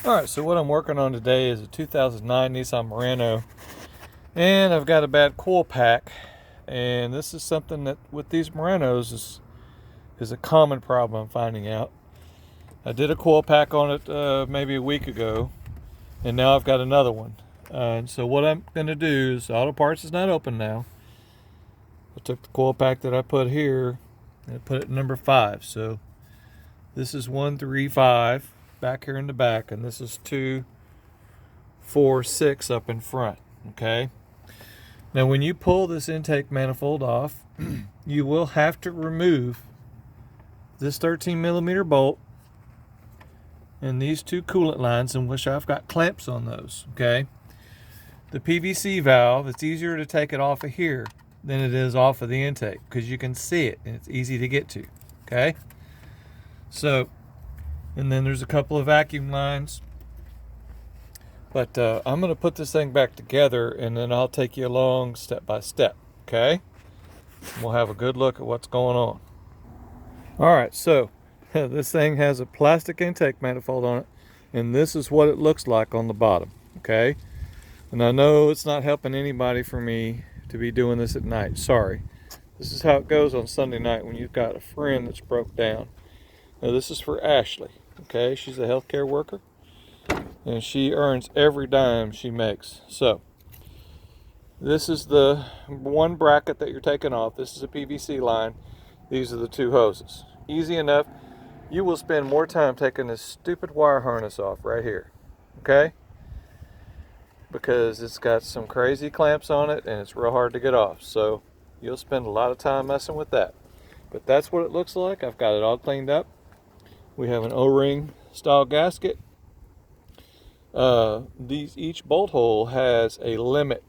Alright, so what I'm working on today is a 2009 Nissan Murano, and I've got a bad coil pack, and this is something that with these Muranos is a common problem I'm finding out. I did a coil pack on it maybe a week ago, and now I've got another one. And so what I'm going to do is, auto parts is not open now. I took the coil pack that I put here and I put it at number 5. So this is 135 back here in the back, and this is 2, 4, 6 up in front. Okay. Now when you pull this intake manifold off, you will have to remove this 13mm bolt and these 2 coolant lines, in which I've got clamps on those. Okay. The PVC valve, it's easier to take it off of here than it is off of the intake, because you can see it and it's easy to get to. Okay. So, and then there's a couple of vacuum lines. But I'm going to put this thing back together, and then I'll take you along step by step. Okay. We'll have a good look at what's going on. Alright, so this thing has a plastic intake manifold on it, and this is what it looks like on the bottom. Okay. And I know it's not helping anybody for me to be doing this at night. Sorry. This is how it goes on Sunday night when you've got a friend that's broke down. Now this is for Ashley. Okay, she's a healthcare worker, and she earns every dime she makes. So this is the one bracket that you're taking off. This is a PVC line. These are the 2 hoses. Easy enough. You will spend more time taking this stupid wire harness off right here. Okay? Because it's got some crazy clamps on it and it's real hard to get off. So you'll spend a lot of time messing with that. But that's what it looks like. I've got it all cleaned up. We have an O-ring style gasket. Each bolt hole has a limit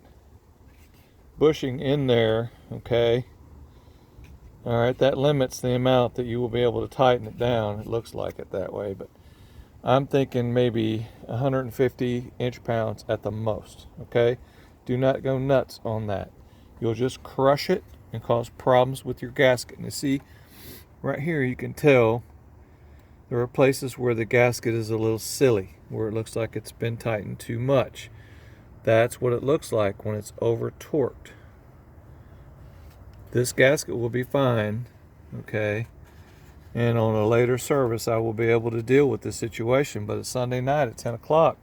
bushing in there. Okay. All right, that limits the amount that you will be able to tighten it down. It looks like it that way, but I'm thinking maybe 150 inch-pounds at the most. Okay. Do not go nuts on that. You'll just crush it and cause problems with your gasket. And you see right here, you can tell there are places where the gasket is a little silly, where it looks like it's been tightened too much. That's what it looks like when it's over torqued. This gasket will be fine, okay? And on a later service, I will be able to deal with this situation. But it's Sunday night at 10 o'clock.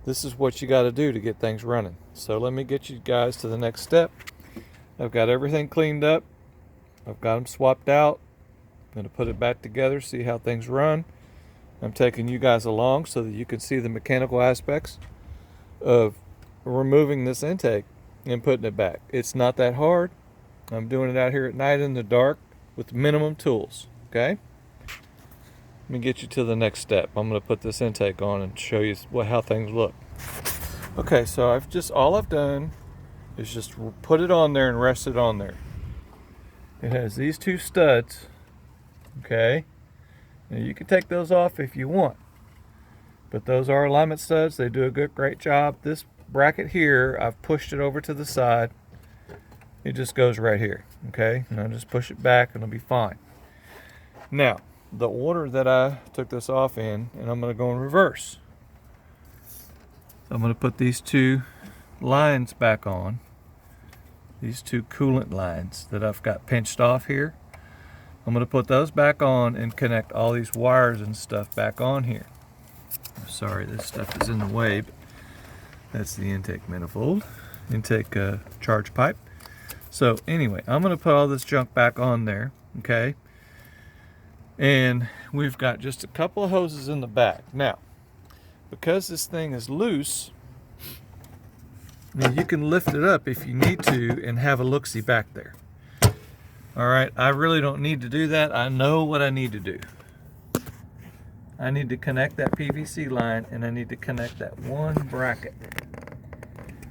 This is what you got to do to get things running. So let me get you guys to the next step. I've got everything cleaned up. I've got them swapped out. I'm going to put it back together, see how things run. I'm taking you guys along so that you can see the mechanical aspects of removing this intake and putting it back. It's not that hard. I'm doing it out here at night in the dark with minimum tools. Okay? Let me get you to the next step. I'm going to put this intake on and show you how things look. Okay, so all I've done is just put it on there and rest it on there. It has these 2 studs. Okay, now you can take those off if you want, but those are alignment studs. They do a great job. This bracket here, I've pushed it over to the side. It just goes right here. Okay, and I'll just push it back and it'll be fine. Now, the order that I took this off in, and I'm going to go in reverse. So I'm going to put these 2 lines back on. These 2 coolant lines that I've got pinched off here. I'm going to put those back on and connect all these wires and stuff back on here. Sorry, this stuff is in the way, but that's the intake manifold, intake charge pipe. So anyway, I'm going to put all this junk back on there, okay? And we've got just a couple of hoses in the back. Now, because this thing is loose, you can lift it up if you need to and have a look-see back there. Alright, I really don't need to do that. I know what I need to do. I need to connect that PVC line, and I need to connect that one bracket.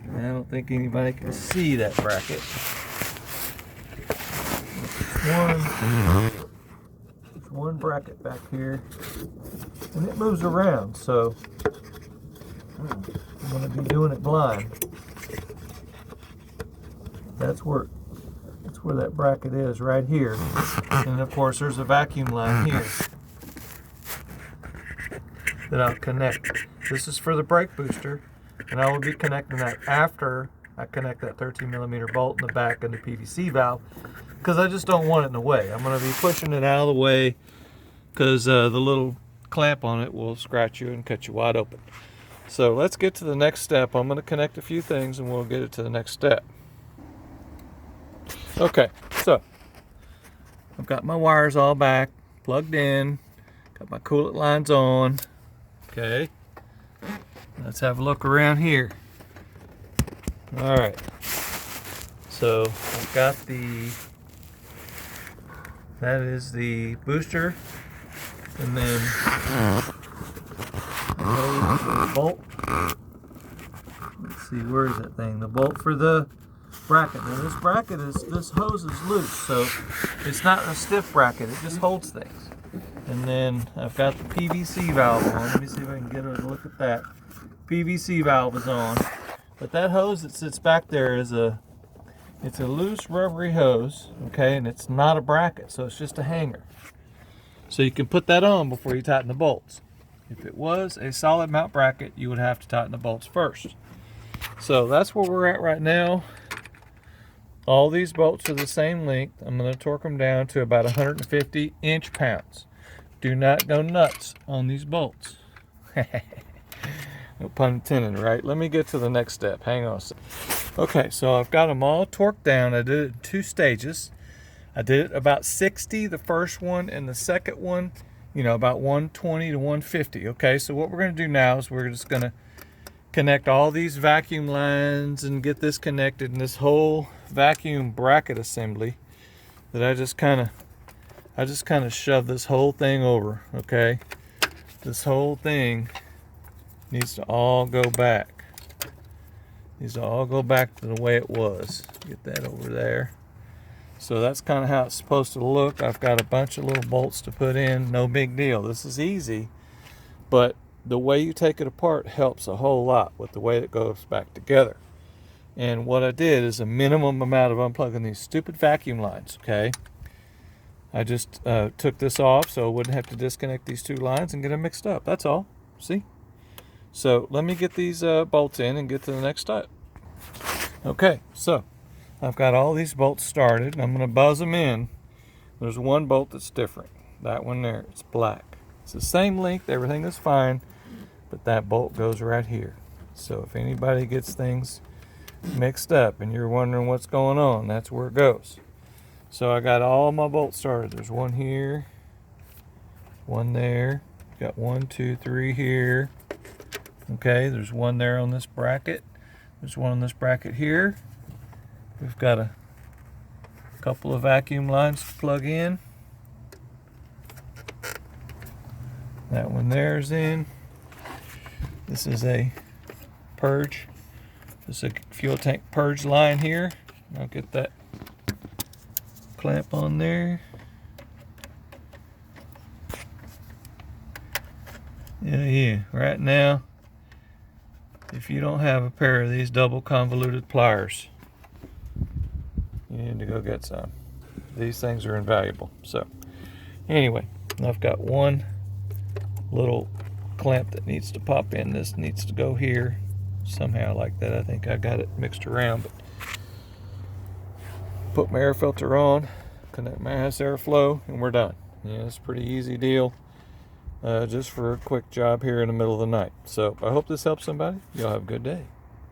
And I don't think anybody can see that bracket. There's one bracket back here, and it moves around, so I'm going to be doing it blind. That's where that bracket is, right here. And of course there's a vacuum line here. that I'll connect. This is for the brake booster, and I will be connecting that after I connect that 13mm bolt in the back of the PVC valve, because I just don't want it in the way. I'm going to be pushing it out of the way because the little clamp on it will scratch you and cut you wide open. So let's get to the next step. I'm going to connect a few things and we'll get it to the next step. Okay, so I've got my wires all back, plugged in, got my coolant lines on. Okay, let's have a look around here. All right, so I've got that is the booster, and then the bolt. Let's see, where is that thing? The bolt for the bracket. Now this hose is loose, so it's not a stiff bracket, it just holds things. And then I've got the PVC valve on. Let me see if I can get a look at that. PVC valve is on. But that hose that sits back there is it's a loose rubbery hose, okay, and it's not a bracket, so it's just a hanger. So you can put that on before you tighten the bolts. If it was a solid mount bracket, you would have to tighten the bolts first. So that's where we're at right now. All these bolts are the same length. I'm going to torque them down to about 150 inch-pounds. Do not go nuts on these bolts. No pun intended, right? Let me get to the next step. Hang on a second. Okay, so I've got them all torqued down. I did it in 2 stages. I did it about 60, the first one, and the second one, about 120 to 150. Okay, so what we're going to do now is we're just going to connect all these vacuum lines and get this connected in this whole vacuum bracket assembly that I just kind of shove this whole thing over. Okay, this whole thing needs to all go back. Needs to all go back to the way it was. Get that over there. So that's kind of how it's supposed to look. I've got a bunch of little bolts to put in. No big deal. This is easy, but the way you take it apart helps a whole lot with the way it goes back together. And what I did is a minimum amount of unplugging these stupid vacuum lines, okay? I just took this off so I wouldn't have to disconnect these 2 lines and get them mixed up. That's all. See? So let me get these bolts in and get to the next step. Okay, so I've got all these bolts started. I'm going to buzz them in. There's one bolt that's different. That one there, it's black. It's the same length, everything is fine, but that bolt goes right here. So if anybody gets things mixed up and you're wondering what's going on, that's where it goes. So I got all my bolts started. There's one here, one there, got 1, 2, 3 here. Okay, there's one there on this bracket. There's one on this bracket here. We've got a couple of vacuum lines to plug in. That one there's in. This is a purge. This is a fuel tank purge line here. I'll get that clamp on there. Yeah. Right now, if you don't have a pair of these double convoluted pliers, you need to go get some. These things are invaluable. So anyway, I've got one little clamp that needs to pop in. This needs to go here somehow like that. I think I got it mixed around, but put my air filter on, connect my mass airflow, and we're done. Yeah, it's a pretty easy deal, just for a quick job here in the middle of the night. So I hope this helps somebody. Y'all have a good day.